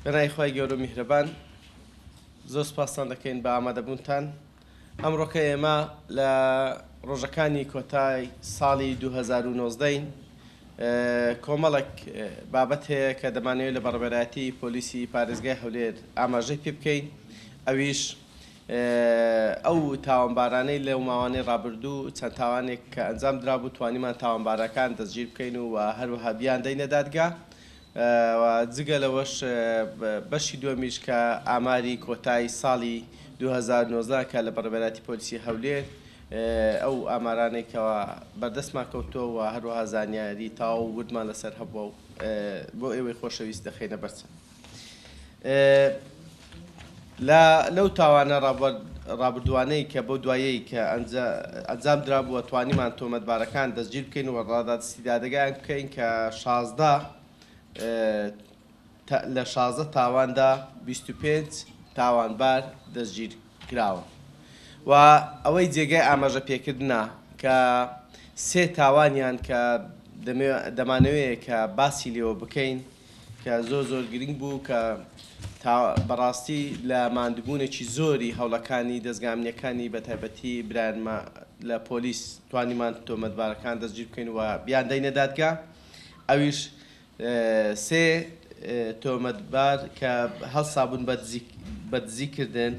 پەنای خۆی گەورە و میهرەبان زۆر سوپاسان دەکەین بە ئامادەبوونتان ئەمڕۆکە ئێمە لە ڕۆژەکانی کۆتای ساڵی 2019 کۆمەڵێک بابەت هەیە کە دەمانەوێت لە بەڕێوەبەرایەتی پۆلیسی پارێزگای هەولێر ئاماژەی پێ بکەین ئەویش ئەو تاوانبارانەی لەو ماوانەی ڕابردوو چەند تاوانێک کە ئەنجام درابوو توانیمان تاوانبارەکان دەستگیر بکەین و هەروەها بیان دەینە دادگا جگە لەوەش بەشی دووەمیش کە ئاماری کۆتایی ساڵی 2019 کە لە بەڕێوەبەرایەتی پۆلیسی هەولێر ئەو ئامارانێکەوە بەردەستمان کەوتۆ و هەروەها زانیاری تاو و وردمان لەسەر هەبووە و بۆ ئێوەی خۆشەویست دەخێنە بەرچەند لەو تاوانە ڕابردوانەی کە بۆ دوایەی کە ئەنجام درابووە توانیمان تۆمەتبارەکان دەستگیر بکەین و ڕادستی دادگایان بکەین کە 16 لە 16 تاواندا 25 تاوانبار دەستگیر کراوە و ئەوەی جێگای ئاماژە پێکردنە کە سێ تاوانیان کە دەمانەوێت کە باسی لێوە بکەین کە زۆر گرنگ بوو کە بەڕاستی لە ماندبوونێکی زۆری هەوڵەکانی دەستگامنیەکانی بە تایبەتی برایانمە لە پۆلیس توانیمان تۆمەتبارەکان دەستگیر بکەین و بیان دەینە دادگا ئەویش سێ تۆمەتبار کە هەڵسابوون بە دزیکردن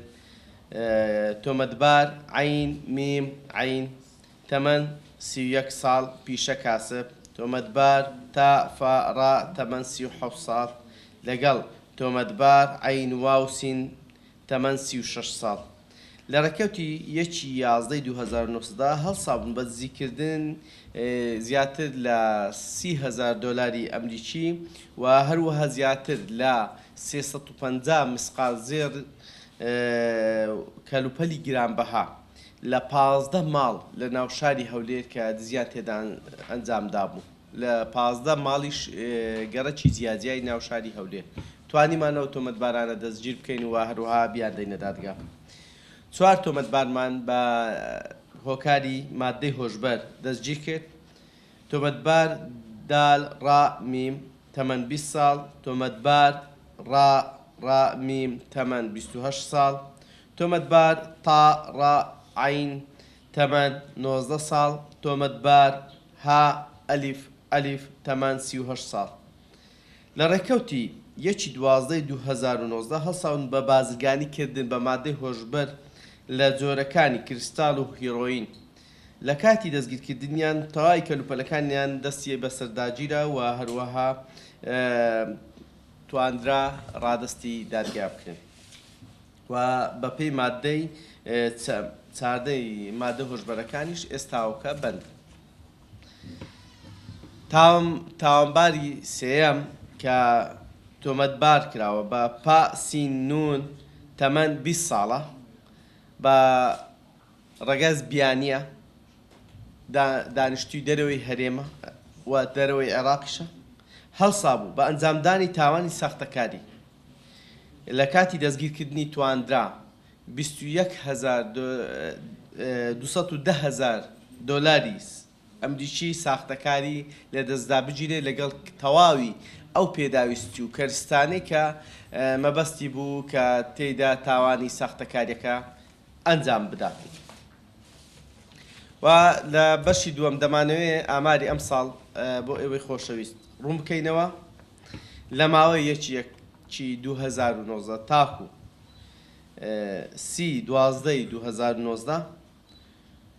تۆمەتبار عین میم عین تەمەن 31 ساڵ پیشە کاسب تۆمەتبار تا فا ڕا تەمەن 37 ساڵ لەگەڵ تۆمەتبار عین واو سین تەمەن 36 ساڵ لە ڕێکەوتی 1/11/2019 هەڵسابوون بە دزیکردن زیاتر لە 30,000 دۆلاری ئەمریکی و هەروەها زیاتر لە 350 مسقال زێر کەلوپەلی گرانبەها لە 15 ماڵ لە ناو شاری هەولێر کە دزیان تێدا ئەنجامدا بوو لە 15 ماڵیش گەڕەکی جیاجیای ناو شاری هەولێر توانیمانەوە تۆمەتبارانە دەستگیر بکەین و هەروەها بیان دەینە دادگا 4 تۆمەتبارمان بە هۆکاری مادەی هۆشبەر دەستگیر کرد تۆمەتبار دال ڕا میم تەمەن 20 ساڵ تۆمەتبار ڕا میم تەمەن 28 ساڵ تۆمەتبار تا ڕا عین تەمەن 19 ساڵ تۆمەتبار ها ئەلیف تەمەن 38 ساڵ لە ڕێکەوتی 1/12/2019 هەڵساون بە بازرگانی کردن بە مادەی هۆشبەر لە جۆرەکانی کریستال و هیرۆین لە کاتی دەستگیرکردنیان تەواوی کەلوپەلەکانیان دەستی بە سەرداگیرە و هەروەها تواندرا ڕادستی دادگا بکرێن و بەپێی مادەی چاردەی مادە هۆشبەرەکانیش ئێستاوەکە بند تاوانباری سێەم کە تۆمەتبار کراوە بە پا سین نون تەمەن 20 ساڵە بە ڕەگەز بیانیە دانیشتوی دەرەوەی هەرێمە و دەرەوەی عێراقیشە هەڵسا بوو بە ئەنجامدانی تاوانی ساختەکاری لە کاتی دەستگیرکردنی تواندرا 210,000 دۆلاری ئەمریکی ساختەکاری لە دەستدا بگیرێ لەگەڵ تەواوی ئەو پێداویستی و کەرستانەی کە مەبەستی بوو کە تێیدا تاوانی ساختەکاریەکە ئەنجام بدات و لە بەشی دووەم دەمانەوێت ئاماری ئەم ساڵ بۆ ئێوەی خۆشەویست ڕوون بکەینەوە لە ماوەی 1/12/2019 تاکو 30/12/2019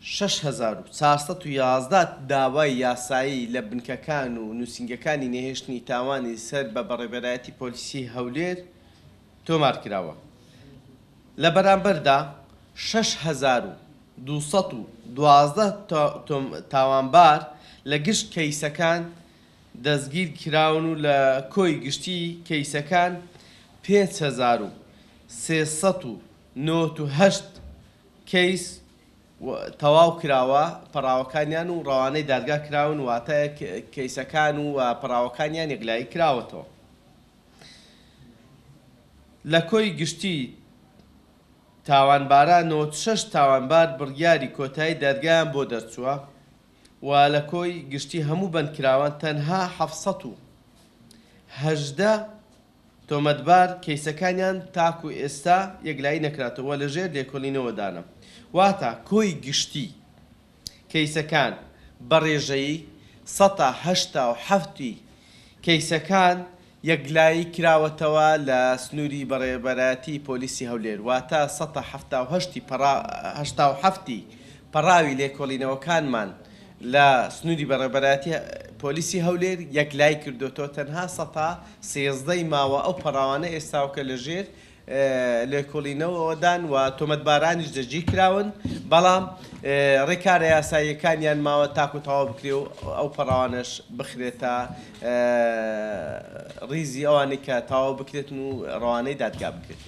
6,411 داوای یاسایی لە بنکەکان و نووسنگەکانی نەهێشتنی تاوانی سەر بە بەڕێوەبەرایەتی پۆلیسی هەولێر تۆمار کراوە لە بەرامبەردا 6,212 تاوانبار لە گشت کەیسەکان دەستگیر کراون و لە کۆی گشتی کەیسەکان 5,398 کەیس تەواو کراوە پەراوەکانیان و ڕەوانەی دادگا کراون واتە کەیسەکان و پەراوەکانیان یەکلایی کراوەتەوە لە کۆی گشتی تاوانباران 96 تاوانبار بڕیاری کۆتایی دادگایان بۆ دەرچووە و لە کۆی گشتی هەموو بەندکراوان تەنها 718 تۆمەتبار کەیسەکانیان تاکو ئێستا یەکلایی نەکراتەوە لەژێر لێکۆڵینەوەدانە. واتە کۆی گشتی کەیسەکان بەڕێژەیی 187 کەیسەکان یەکلایی کراوەتەوە لە سنووری بەڕێوەبەرایەتی پۆلیسی هەولێر. واتە 187 پەراوی لێکۆڵینەوەکانمان لە سنووری بەڕێوەبەرایەتی پۆلیسی هەولێر یەکلای کردوتەوە. تەنها 113 ماوە ئەو پەراوانە ئێستاوکە لەژێر لێکۆڵینەوەدان و تۆمەتبارانیش دەجی کراون، بەڵام ڕێکارە یاساییەکانیان ماوە تاکو تەواو بکرێ و ئەو پەراوانش بخرێتە ڕیزی ئەوانەی کە تەواو بکرێتن و ڕەوانەی دادگا بکرێت.